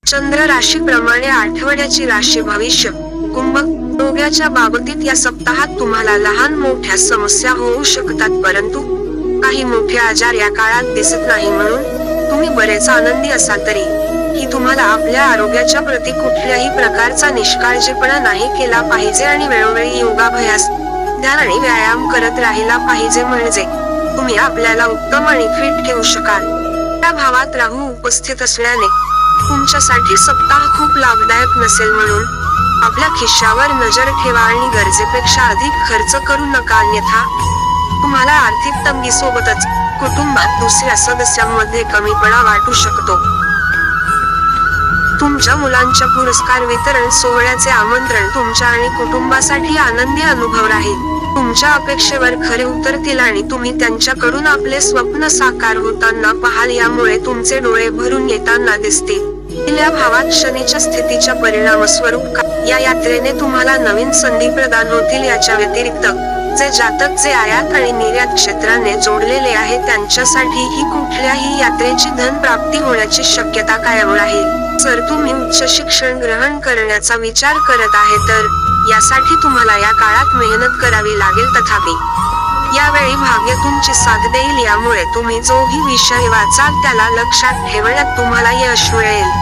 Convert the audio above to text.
चंद्र राशीप्रमाणे आठवड्याची राशी भविष्य. कुंभ. आरोग्याच्या बाबतीत या सप्ताहात तुम्हाला लहान मोठ्या समस्या होऊ शकतात, परंतु काही मोठे आजार या काळात दिसत नाही, म्हणून तुम्ही बरेच आनंदी असाल तरी ही तुम्हाला आपल्या आरोग्याच्या प्रती कुठल्याही प्रकारचा निष्काळजीपणा नाही केला पाहिजे आणि वेळोवेळी योगाभ्यास, ध्यान आणि व्यायाम करत राहिला पाहिजे, म्हणजे तुम्ही आपल्याला उत्तम आणि फिट ठेवू शकाल. त्या भावात राहू उपस्थित असल्याने तुमच्यासाठी सप्ताह खूप लाभदायक नसेल, म्हणून आपल्या खिशावर नजर ठेवा आणि गरजेपेक्षा अधिक खर्च करू नका, अन्यथा तुम्हाला आर्थिक तंगी सोबतच कुटुंबात दुसऱ्या सदस्यांमध्ये कमीपणा वाटू शकतो. तुमच्या मुलांच्या पुरस्कार वितरण सोहळ्याचे आमंत्रण तुमच्या आणि कुटुंबासाठी आनंदी अनुभव राहील. तुमच्या अपेक्षेवर खरे उतरतील आणि तुम्ही त्यांच्याकडून आपले स्वप्न साकार होताना पाहाल, यामुळे तुमचे डोळे भरून येताना दिसतील. पहिल्या भावात शनीच्या स्थितीच्या परिणामस्वरूप या यात्रेने तुम्हाला नवीन संधी प्रदान होतील. याच्या व्यतिरिक्त जे जातक जे आयात आणि निर्यात क्षेत्राने जोडलेले आहे त्यांच्यासाठी ही कुठल्याही यात्रेची धन प्राप्ती होण्याची शक्यता कायम राहील. जर तुम्ही उच्च शिक्षण ग्रहण करण्याचा विचार करत आहे तर यासाठी तुम्हाला या काळात मेहनत करावी लागेल, तथापि यावेळी भाग्य तुमची साथ देईल, यामुळे तुम्ही जोही विषय वाचाल त्याला लक्षात ठेवण्यात तुम्हाला यश मिळेल.